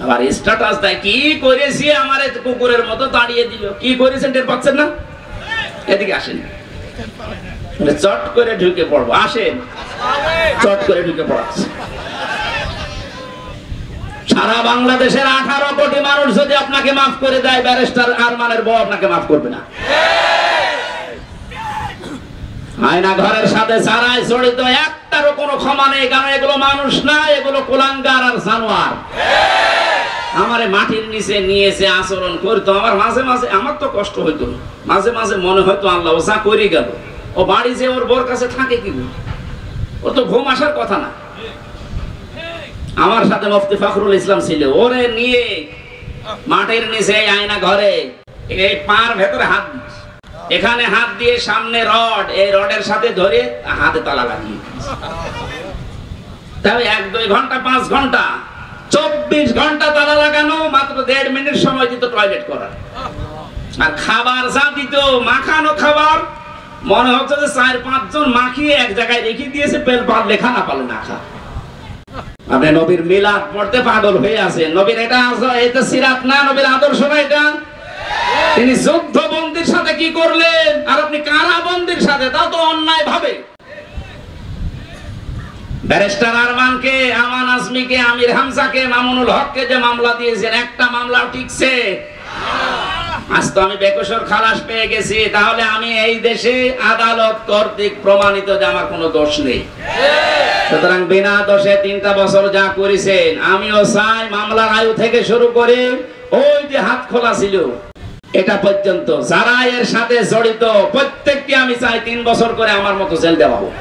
আবার স্ট্যাটাস দেয়, কি করেছি আমার কুকুরের মতো দাঁড়িয়ে দিল। কি করেছেন টের পাচ্ছেন না? এদিকে আসেন, চট করে ঢুকে পড়বো। আসেন, চট করে ঢুকে পড়াচ্ছে। সারা বাংলাদেশের 18 কোটি মানুষ যদি আপনাকে মাফ করে দেয়, ব্যারিস্টার আরমানের বউ আপনাকে মাফ করবে না। আয়না ঘরের সাথে যারাই জড়িত একটারও কোনো ক্ষমা নেই, কারণ এগুলো মানুষ না, এগুলো কুলাঙ্গার আর জানোয়ার। আমারে মাটির নিচে নিয়েছে আচরণ করতো, আমার মাঝে মাঝে আমার তো কষ্ট হইতো, মাঝে মাঝে মনে হয়তো আল্লাহ যা করে গেল, ও বাড়ি যে ওর বোর কাছে থাকে কি, ও তো ঘুম আসার কথা না। আমার সাথে মুফতি ফখরুল ইসলাম ছিল, ওরে নিয়ে মাটির নিচে আয়না ঘরে এই পার ভেতরে হাত, এখানে হাত দিয়ে সামনে রড, এই রডের সাথে ধরে হাতে তালা লাগিয়ে, তবে 1-2 ঘন্টা 5 ঘন্টা 24 ঘন্টা তালা লাগানো, মাত্র 1.5 মিনিট সময় দিত টয়লেট করার। আর খাবার যা দিত, মাখানো খাবার, মনে হচ্ছে যে 4-5 জন মাখিয়ে এক জায়গায় রেখে দিয়েছে, পেল পার লেখা না পালে না খা। আপনি নবীর মিলাদ পড়তে পাগল হয়ে আছেন, নবীর এটা সিরাত না, নবীর আদর্শ না এটা। তিনি যুদ্ধবন্দীর সাথে কি করলেন, আর আপনি কারাবন্দীর সাথে, তাও তো অন্যায় ভাবে। ব্যারিস্টার আরমানকে, আমান আজমিকে, আমির হামজাকে, মামুনুল হককে যে মামলা দিয়েছেন, একটা মামলাও টিকছে। আজ তো আমি বেকসুর খালাস পেয়ে গেছি, তাহলে আমি এই দেশে আদালত কর্তৃক প্রমাণিত যে আমার কোনো দোষ নেই। সুতরাং বিনা দোষে 3টা বছর যা করেছেন, আমিও চাই মামলার আয়ু থেকে শুরু করে ওই যে হাত খোলা ছিল এটা পর্যন্ত যারা এর সাথে জড়িত প্রত্যেককে আমি চাই 3 বছর করে আমার মতো জেল দেওয়া হোক।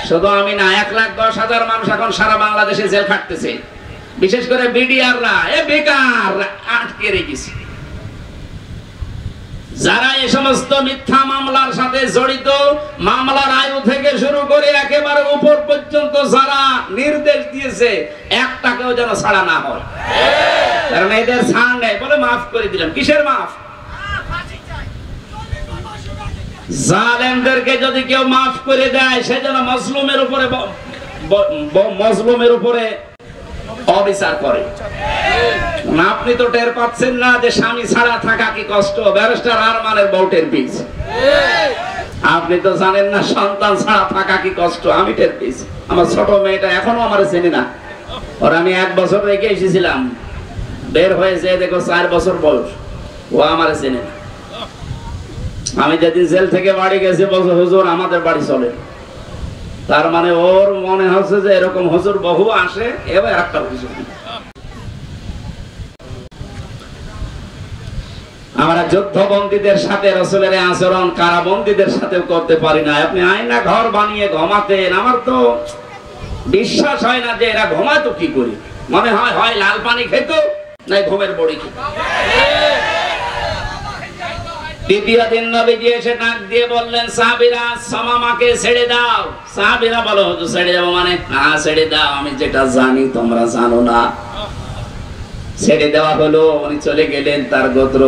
শুধু আমি না, 1,10,000 মানুষ এখন সারা বাংলাদেশে জেল খাটতেছে, বিশেষ করে বিডিআররা বেকার আটকে রেখেছে। যারা এই সমস্ত মিথ্যা মামলার সাথে জড়িত, মামলার আয়ু থেকে শুরু করে একেবারে উপর পর্যন্ত যারা নির্দেশ দিয়েছে, একটাকেও যেন ছাড়া না হয়, কারণ এদের ছাড় নেই বলে মাফ করে দিলাম। কিসের মাফ? জালেমদেরকে যদি কেউ মাফ করে দেয়, সেজন্য মজলুমের উপরে অবিচার করে। আপনি তো টের পাচ্ছেন না যে স্বামী ছাড়া থাকা কি কষ্ট, ব্যারিস্টার আরমানের বউ টের পেয়েছে। আপনি তো জানেন না সন্তান ছাড়া থাকা কি কষ্ট, আমি টের পেয়েছি। আমার ছোট মেয়েটা এখনো আমার চেনে না, ওর আমি 1 বছর রেখে এসেছিলাম, বের হয়েছে দেখো 4 বছর বয়স, ও আমার চেনে না। আমি যেদিন জেল থেকে বাড়ি গেছি, বলছে হুজুর আমাদের বাড়ি চলে, তার মানে ওর মনে হচ্ছে যে এরকম হুজুর বহু আসে, এবার একটা হুজুর। আমরা যুদ্ধবন্দীদের সাথে রাসূলের আচরণ কারাবন্দীদের সাথেও করতে পারি না। আপনি আয়না ঘর বানিয়ে ঘুমাতেন, আমার তো বিশ্বাস হয় না যে এরা ঘুমাতো কি করে। মনে হয় হয় লাল পানি খেত, নাই ঘুমের বড়ি খেত। দ্বিতীয় দিন নবীজি এসে ডাক দিয়ে বললেন, সাহাবীরা সামামাকে ছেড়ে দাও। সাহাবীরা বলো, হুজুর ছেড়ে যাবো মানে? হ্যাঁ ছেড়ে দাও, আমি যেটা জানি তোমরা জানো না। ছেড়ে দেওয়া হলো, উনি চলে গেলেন তার গোত্র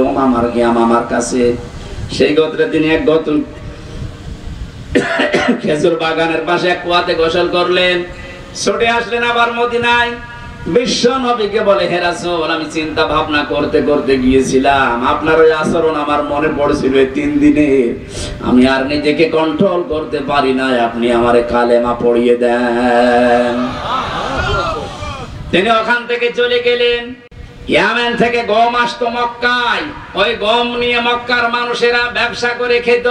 মামার কাছে। সেই গোত্রে তিনি এক গোত্র খেজুর বাগানের পাশে এক কুয়াতে গোসল করলেন, ছুটে আসলেন আবার মদিনায়। বিশ্ব নবীকে বলে, হে রাসূল, আমি চিন্তা ভাবনা করতে করতে গিয়েছিলাম, আপনার ওই আচরণ আমার মনে পড়ছিল 3 দিনে, আমি আর নিজেকে কন্ট্রোল করতে পারি না, আপনি আমারে কালেমা পড়িয়ে দেন। তিনি ওখান থেকে চলে গেলেন। ইয়ামেন থেকে গম আসতো মক্কায়, ওই গম নিয়ে মক্কার মানুষেরা ব্যবসা করে খেত।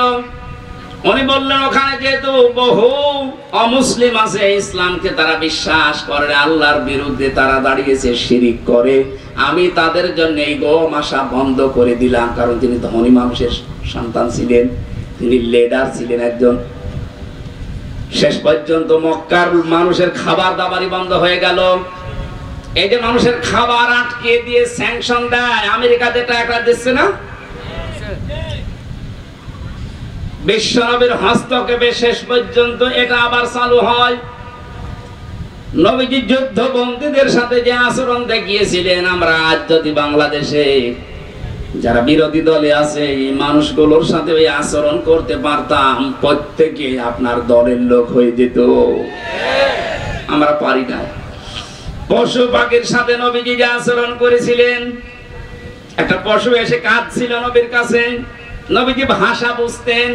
উনি বললেন, ওখানে যেহেতু বহু অমুসলিম আছে, ইসলামকে তারা বিশ্বাস করে, আল্লাহর বিরুদ্ধে তারা দাঁড়িয়েছে, শিরিক করে, আমি তাদের জন্য এই গম আসা বন্ধ করে দিলাম। কারণ তিনি ধনী মানুষের সন্তান ছিলেন, তিনি লিডার ছিলেন একজন। শেষ পর্যন্ত মক্কার মানুষের খাবার দাবারই বন্ধ হয়ে গেল। এই যে মানুষের খাবার আটকে দিয়ে স্যাংশন দেয়, আমেরিকাতে টাকা দিচ্ছে না, বিশ্বনবীর হস্তক্ষেপে শেষ পর্যন্ত এটা আবার চালু হয়। নবীজি যুদ্ধবন্দীদের সাথে যে আচরণ দেখিয়েছিলেন, আমরা আজ যদি বাংলাদেশে যারা বিরোধী দলে আছে এই মানুষগুলোর সাথে ওই আচরণ করতে পারতাম, প্রত্যেকে আপনার দলের লোক হয়ে যেত। আমরা পারি না। পশু পাখির সাথে নবীজি যে আচরণ করেছিলেন, একটা পশু এসে কাঁদছিল নবীর কাছে, নবীজি ভাষা বুঝতেন,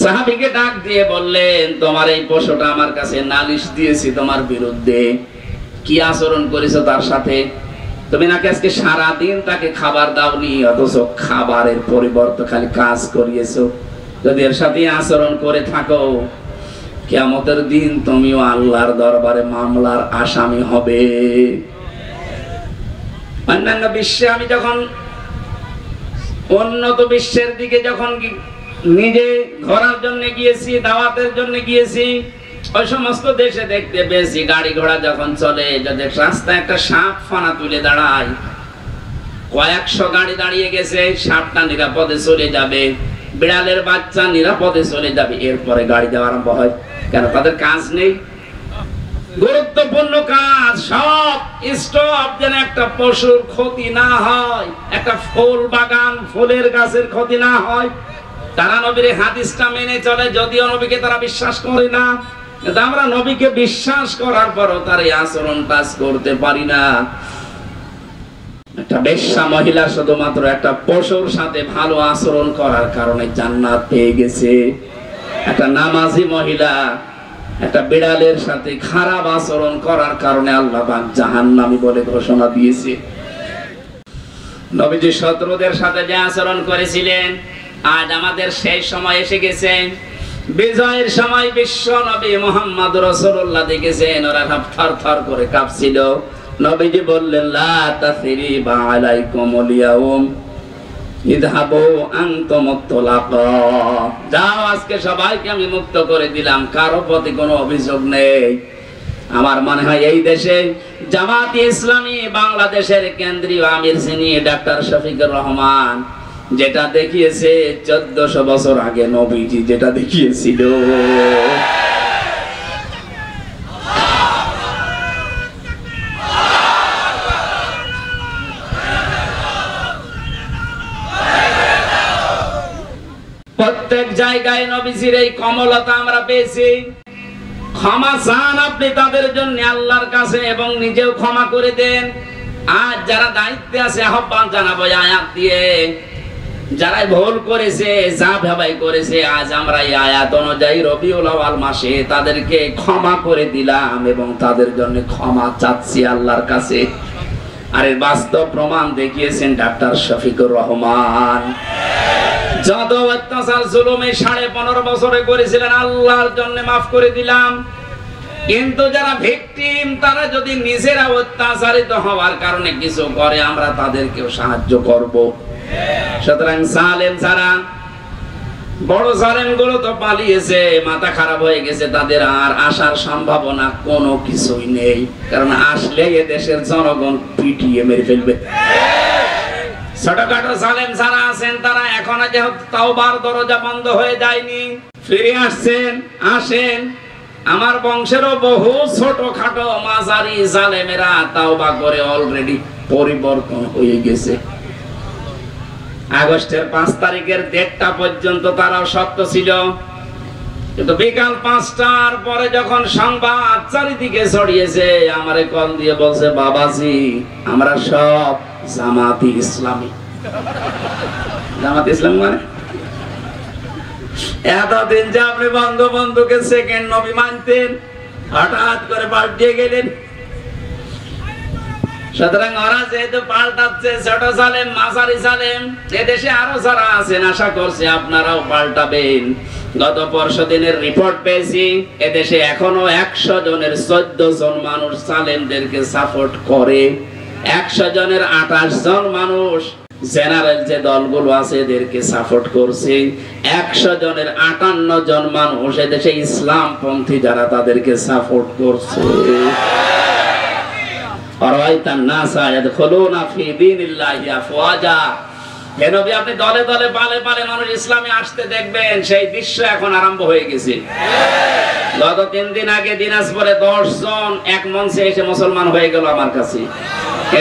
সাহাবীকে ডাক দিয়ে বললেন, তোমার এই পশুটা আমার কাছে নালিশ দিয়েছি তোমার বিরুদ্ধে, কি আচরণ করেছো তার সাথে? তুমি নাকি আজকে সারাদিন তাকে খাবার দাওনি, অথচ খাবারের পরিবর্তে খালি কাজ করিয়েছো। যদি এর সাথে আচরণ করে থাকো, কিয়ামতের দিন তুমিও আল্লাহর দরবারে মামলার আসামি হবে। অন্যান্য বিশ্বে আমি যখন উন্নত বিশ্বের দিকে যখন নিজে ঘোরার জন্য গিয়েছি, দাওয়াতের জন্য গিয়েছি, ওই সমস্ত দেশে দেখতে পেয়েছি গাড়ি ঘোড়া যখন চলে, যদি রাস্তায় একটা সাপ ফানা তুলে দাঁড়ায়, কয়েকশো গাড়ি দাঁড়িয়ে গেছে, সাপটা নিরাপদে চলে যাবে, বিড়ালের বাচ্চা নিরাপদে চলে যাবে, এরপরে গাড়ি দেওয়া আরম্ভ হয়। কেন? তাদের কাজ নেই, গুরুত্বপূর্ণ কাজ সব স্টপ, যেন একটা পশুর ক্ষতি না হয়, একটা ফুল বাগান ফুলের গাছের ক্ষতি না হয়। তারা নবীর হাদিসটা মেনে চলে, যদিও নবীকে তারা বিশ্বাস করে না, কিন্তু আমরা নবীকে বিশ্বাস করার পরও তার এই আচরণ টাচ করতে পারি না। একটা বেশ্যা মহিলা শুধুমাত্র একটা পশুর সাথে ভালো আচরণ করার কারণে জান্নাত পেয়ে গেছে। একটা নামাজি মহিলা একটা বিড়ালের সাথে খারাপ আচরণ করার কারণে আল্লাহ পাক জাহান্নামী বলে ঘোষণা দিয়েছে। নবীজি শত্রুদের সাথে যে আচরণ করেছিলেন, আজ আমাদের সেই সময় এসে গেছে। বিজয়ের সময় বিশ্ব নবী মুহাম্মদ রাসূলুল্লাহ দেখেছেন, ওরা থরথর করে কাঁপছিল। নবীজি বললেন, লা তাসরিবা আলাইকুমুল ইয়াউম ইযহাবু আনতুম তুলাকা, যাও আজকে সবাইকে আমি মুক্ত করে দিলাম, কারো প্রতি কোনো অভিযোগ নেই। আমার মনে হয় এই দেশে জামাতে ইসলামী বাংলাদেশের কেন্দ্রীয় আমির যিনি ডাক্তার শফিকুর রহমান যেটা দেখিয়েছে 1400 বছর আগে নবীজি যেটা দেখিয়েছিল, প্রত্যেক জায়গায় নবীজির এই কমলতা আমরা পেয়েছি। ক্ষমা চান আপনি তাদের জন্য আল্লাহর কাছে এবং নিজেও ক্ষমা করে দেন। আজ যারা দায়িত্বে আছে আহ্বান জানাবো আয়াত দিয়ে, যারা ভুল করেছে, যা ভাবাই করেছে, আজ আমরা এই আয়াত অনুযায়ী রবিউল আউয়াল মাসে তাদেরকে ক্ষমা করে দিলাম এবং তাদের জন্য ক্ষমা চাচ্ছি আল্লাহর কাছে। আর এর বাস্তব প্রমাণ দেখিয়েছেন ডাক্তার শফিকুর রহমান। যত অত্যাচার জুলুমে 15.5 বছরে করেছিলেন আল্লাহর জন্য মাফ করে দিলাম। কিন্তু যারা ভিকটিম, তারা যদি নিজেরা অত্যাচারিত হওয়ার কারণে কিছু করে, আমরা তাদেরকেও সাহায্য করব। সুতরাং জালেম যারা, বড় জালেম গুলো তো পালিয়েছে, মাথা খারাপ হয়ে গেছে, তাদের আর আসার সম্ভাবনা কোনো কিছুই নেই, কারণ আসলে এ দেশের জনগণ পিটিয়ে মেরে ফেলবে। ছোটখাটো জালেম যারা আছেন, তারা এখনো যেহেতু তাওবার দরজা বন্ধ হয়ে যায়নি, ফিরে আসছেন, আসেন। আমার বংশেরও বহু ছোটখাটো মাঝারি জালেমেরা তাওবা করে অলরেডি পরিবর্তন হয়ে গেছে। আগস্টের 5 তারিখের ডেটটা পর্যন্ত তারাও সত্য ছিল, কিন্তু বিকাল 5টার পরে যখন সংবাদ চারিদিকে ছড়িয়েছে, আমারে কল দিয়ে বলছে, বাবাজি আমরা সব জামাতি ইসলামী। জামাত ইসলাম মানে এতদিন যে আপনি বঙ্গবন্ধুকে সেকেন্ড নবী মানতেন, হঠাৎ করে পাল্টিয়ে গেলেন। সুতরাং ওরা যেহেতু পাল্টাচ্ছে, ছোট জালেম, মাঝারি জালেম, এদেশে আরো যারা আছেন আশা করছি আপনারাও পাল্টাবেন। গত পরশুদিনের রিপোর্ট পেয়েছি, এদেশে এখনো 100 জনের 14 জন মানুষ জালেমদেরকে সাপোর্ট করে। 100 জনের 28 জন মানুষ জেনারেল যে দলগুলো আছে এদেরকে সাপোর্ট করছে। 100 জনের 58 জন মানুষ এদেশে ইসলামপন্থী যারা তাদেরকে সাপোর্ট করছে। আপনি দলে দলে পালে পালে মানুষ ইসলামে আসতে দেখবেন, সেই দৃশ্য এখন আরম্ভ হয়ে গেছে। গত 3 দিন আগে দিনাজপুরে 10 জন এক মঞ্চে এসে মুসলমান হয়ে গেল আমার কাছে।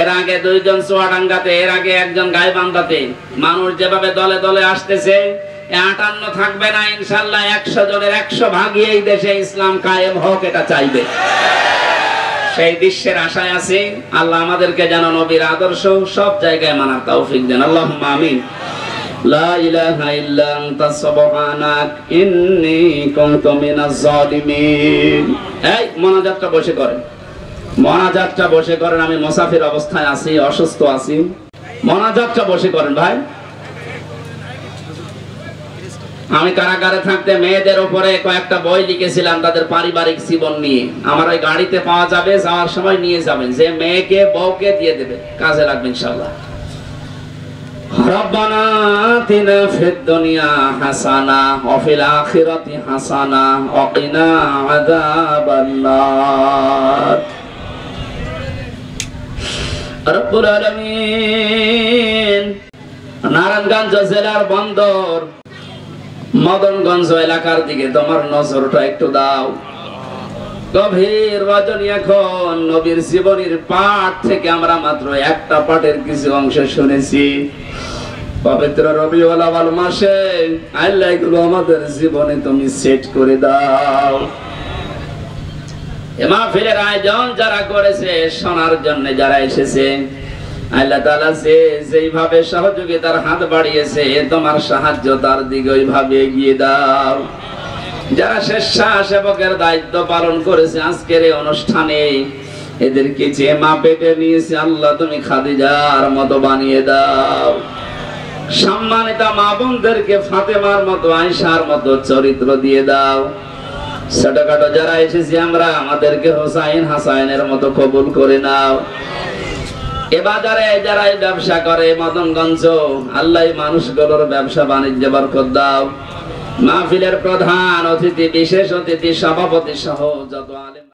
এর আগে 2 জন চুয়াডাঙ্গাতে, এর আগে 1 জন গাইবান্ধাতে। মানুষ যেভাবে দলে দলে আসতেছে, 58 থাকবে না ইনশাআল্লাহ। 100 জনের 100 ভাগই এই দেশে ইসলাম কায়েম হোক, এটা চাইবে। সেই দৃশ্যের আশায় আছি। আল্লাহ আমাদেরকে যেন নবীর আদর্শ সব জায়গায় মানার তৌফিক দেন, আল্লাহুম্মা আমিন। লা ইলাহা ইল্লা আনতা সুবহানাক ইন্নী কুনতু মিনাজ জালিমিন। এই মোনাজাতটা বসে করেন, মোনাজাতটা বসে করেন। আমি মুসাফির অবস্থায় আছি, অসুস্থ আছি, মোনাজাতটা বসে করেন ভাই। আমি কারাগারে থাকতে মেয়েদের উপরে কয়েকটা বই লিখেছিলাম তাদের পারিবারিক জীবন নিয়ে। আমার ওই গাড়িতে পাওয়া যাবে, যাওয়ার সময় নিয়ে যাবেন, যে মেয়েকে বউকে দিয়ে দেবে, কাজে লাগবে ইনশাআল্লাহ। রব্বানা আতিনা ফিদ দুনিয়া হাসানা ওয়া ফিল আখিরাতি হাসানা ওয়া কিনা আযাবান নার। রব্বুল আলামিন। নারায়ণগঞ্জ জেলার বন্দর মদনগঞ্জ এলাকার দিকে তোমার নজরটা একটু দাও। গভীর রজনী, এখন নবীর জীবনীর পাঠ থেকে আমরা মাত্র একটা পাঠের কিছু অংশ শুনেছি। পবিত্র রবিউল আউয়াল মাসে আল্লাহ এগুলো আমাদের জীবনে তুমি সেট করে দাও। এ মাহফিলের আয়োজন যারা করেছে, শোনার জন্য যারা এসেছে, আল্লাহ তাআলা যেইভাবে সহযোগিতার হাত বাড়িয়েছে, তোমার সাহায্য তার দিকে ওইভাবে এগিয়ে দাও। যারা স্বেচ্ছাসেবকের দায়িত্ব পালন করেছে আজকের এই অনুষ্ঠানে, এদেরকে যে মা পেটে নিয়েছে আল্লাহ তুমি খাদিজার মতো বানিয়ে দাও। সম্মানিতা মা বোনদেরকে ফাতেমার মতো, আয়েশার মতো চরিত্র দিয়ে দাও। ছোটখাটো যারা এসেছি আমরা, আমাদেরকে হোসাইন হাসাইনের মতো কবুল করে নাও। এ বাজারে যারা এই ব্যবসা করে মদনগঞ্জ, আল্লাহ মানুষগুলোর ব্যবসা বাণিজ্য বরকত দাও। মাহফিলের প্রধান অতিথি, বিশেষ অতিথি, সভাপতি সহ যত আলেম